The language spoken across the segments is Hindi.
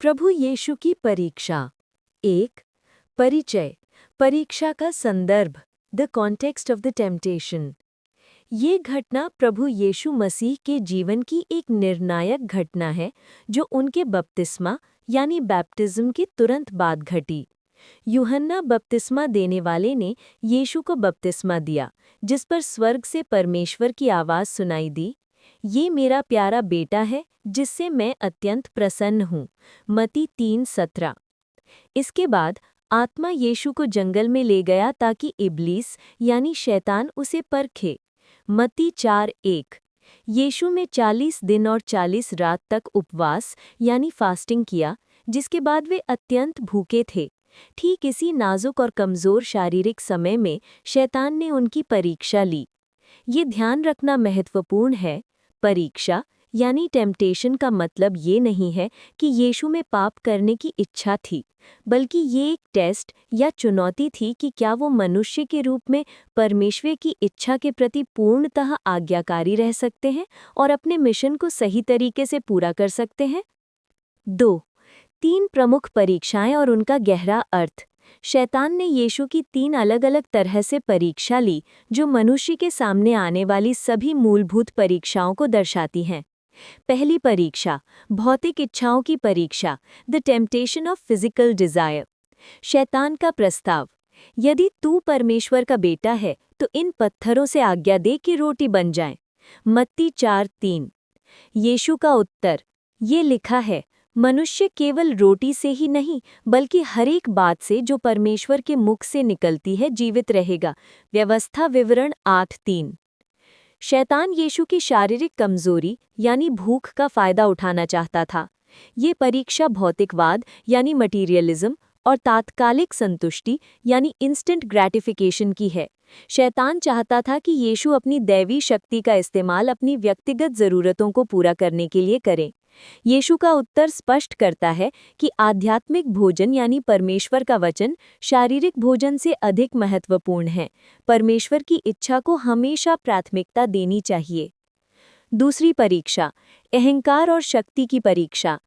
प्रभु यीशु की परीक्षा। एक, परिचय, परीक्षा का संदर्भ, the context of the temptation. ये घटना प्रभु यीशु मसीह के जीवन की एक निर्णायक घटना है जो उनके बपतिस्मा यानी बैप्टिज्म के तुरंत बाद घटी। यूहन्ना बपतिस्मा देने वाले ने यीशु को बपतिस्मा दिया, जिस पर स्वर्ग से परमेश्वर की आवाज़ सुनाई दी, ये मेरा प्यारा बेटा है जिससे मैं अत्यंत प्रसन्न हूँ। मत्ती 3:17। इसके बाद आत्मा यीशु को जंगल में ले गया ताकि इब्लीस यानी शैतान उसे परखे। मत्ती 4:1। यीशु में 40 दिन और 40 रात तक उपवास यानी फास्टिंग किया, जिसके बाद वे अत्यंत भूखे थे। ठीक इसी नाजुक और कमज़ोर शारीरिक समय में शैतान ने उनकी परीक्षा ली। ये ध्यान रखना महत्वपूर्ण है, परीक्षा यानी टेम्पटेशन का मतलब ये नहीं है कि यीशु में पाप करने की इच्छा थी, बल्कि ये एक टेस्ट या चुनौती थी कि क्या वो मनुष्य के रूप में परमेश्वर की इच्छा के प्रति पूर्णतः आज्ञाकारी रह सकते हैं और अपने मिशन को सही तरीके से पूरा कर सकते हैं। 2. 3 प्रमुख परीक्षाएं और उनका गहरा अर्थ। शैतान ने यीशु की 3 अलग अलग तरह से परीक्षा ली जो मनुष्य के सामने आने वाली सभी मूलभूत परीक्षाओं को दर्शाती हैं। पहली परीक्षा, भौतिक इच्छाओं की परीक्षा, the temptation of physical desire. शैतान का प्रस्ताव, यदि तू परमेश्वर का बेटा है तो इन पत्थरों से आज्ञा दे कि रोटी बन जाए। मत्ती 4:3। यीशु का उत्तर, ये लिखा है, मनुष्य केवल रोटी से ही नहीं बल्कि हर एक बात से जो परमेश्वर के मुख से निकलती है जीवित रहेगा। व्यवस्था विवरण 8:3। शैतान यीशु की शारीरिक कमजोरी यानी भूख का फायदा उठाना चाहता था। ये परीक्षा भौतिकवाद यानी मटीरियलिज्म और तात्कालिक संतुष्टि यानी इंस्टेंट ग्रैटिफिकेशन की है। शैतान चाहता था कि यीशु अपनी दैवी शक्ति का इस्तेमाल अपनी व्यक्तिगत ज़रूरतों को पूरा करने के लिए करें। यीशु का उत्तर स्पष्ट करता है कि आध्यात्मिक भोजन यानी परमेश्वर का वचन शारीरिक भोजन से अधिक महत्वपूर्ण है। परमेश्वर की इच्छा को हमेशा प्राथमिकता देनी चाहिए। दूसरी परीक्षा, अहंकार और शक्ति की परीक्षा।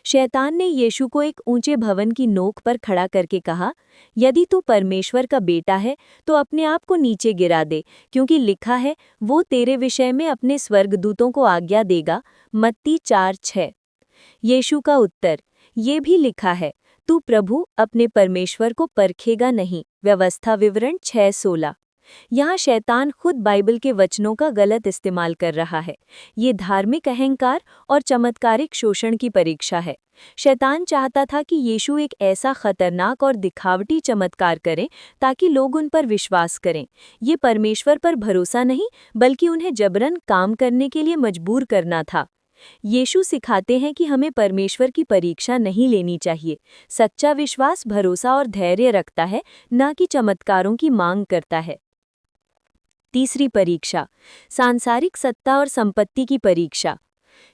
शैतान ने यीशु को एक ऊंचे भवन की नोक पर खड़ा करके कहा, यदि तू परमेश्वर का बेटा है तो अपने आप को नीचे गिरा दे, क्योंकि लिखा है, वो तेरे विषय में अपने स्वर्गदूतों को आज्ञा देगा। मत्ती 4:6। यीशु का उत्तर, ये भी लिखा है, तू प्रभु अपने परमेश्वर को परखेगा नहीं। व्यवस्था विवरण 6:16। यहाँ शैतान खुद बाइबल के वचनों का गलत इस्तेमाल कर रहा है। ये धार्मिक अहंकार और चमत्कारिक शोषण की परीक्षा है। शैतान चाहता था कि यीशु एक ऐसा खतरनाक और दिखावटी चमत्कार करें ताकि लोग उन पर विश्वास करें। ये परमेश्वर पर भरोसा नहीं बल्कि उन्हें जबरन काम करने के लिए मजबूर करना था। यीशु सिखाते हैं कि हमें परमेश्वर की परीक्षा नहीं लेनी चाहिए। सच्चा विश्वास भरोसा और धैर्य रखता है, न कि चमत्कारों की मांग करता है। तीसरी परीक्षा, सांसारिक सत्ता और संपत्ति की परीक्षा।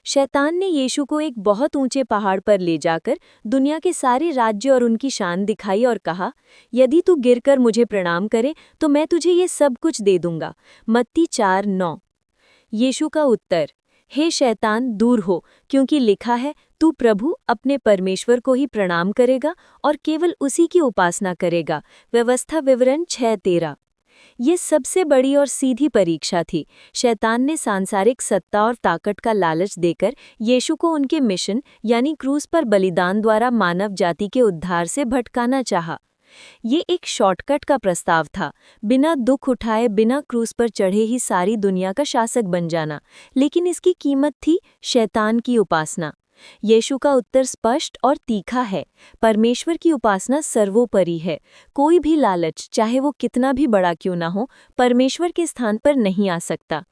शैतान ने यीशु को एक बहुत ऊंचे पहाड़ पर ले जाकर दुनिया के सारे राज्य और उनकी शान दिखाई और कहा, यदि तू गिरकर मुझे प्रणाम करे तो मैं तुझे ये सब कुछ दे दूंगा। मत्ती 4:9। यीशु का उत्तर, हे शैतान दूर हो, क्योंकि लिखा है, तू प्रभु अपने परमेश्वर को ही प्रणाम करेगा और केवल उसी की उपासना करेगा। व्यवस्था विवरण 6:13। ये सबसे बड़ी और सीधी परीक्षा थी। शैतान ने सांसारिक सत्ता और ताकत का लालच देकर यीशु को उनके मिशन यानी क्रूस पर बलिदान द्वारा मानव जाति के उद्धार से भटकाना चाहा। ये एक शॉर्टकट का प्रस्ताव था, बिना दुख उठाए बिना क्रूस पर चढ़े ही सारी दुनिया का शासक बन जाना। लेकिन इसकी कीमत थी शैतान की उपासना। यीशु का उत्तर स्पष्ट और तीखा है, परमेश्वर की उपासना सर्वोपरि है। कोई भी लालच, चाहे वो कितना भी बड़ा क्यों ना हो, परमेश्वर के स्थान पर नहीं आ सकता।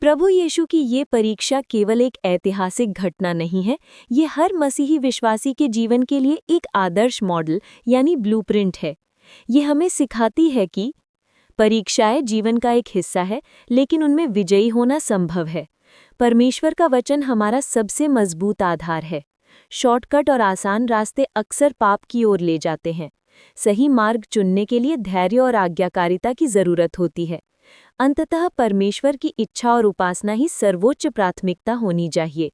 प्रभु यीशु की ये परीक्षा केवल एक ऐतिहासिक घटना नहीं है, ये हर मसीही विश्वासी के जीवन के लिए एक आदर्श मॉडल यानी ब्लूप्रिंट है। ये हमें सिखाती है कि परीक्षाएं जीवन का एक हिस्सा है, लेकिन उनमें विजयी होना संभव है। परमेश्वर का वचन हमारा सबसे मजबूत आधार है। शॉर्टकट और आसान रास्ते अक्सर पाप की ओर ले जाते हैं। सही मार्ग चुनने के लिए धैर्य और आज्ञाकारिता की जरूरत होती है। अंततः परमेश्वर की इच्छा और उपासना ही सर्वोच्च प्राथमिकता होनी चाहिए।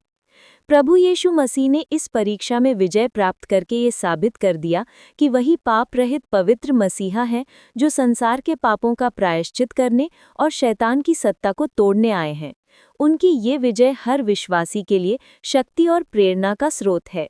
प्रभु यीशु मसीह ने इस परीक्षा में विजय प्राप्त करके ये साबित कर दिया कि वही पाप रहित पवित्र मसीहा है जो संसार के पापों का प्रायश्चित करने और शैतान की सत्ता को तोड़ने आए हैं। उनकी ये विजय हर विश्वासी के लिए शक्ति और प्रेरणा का स्रोत है।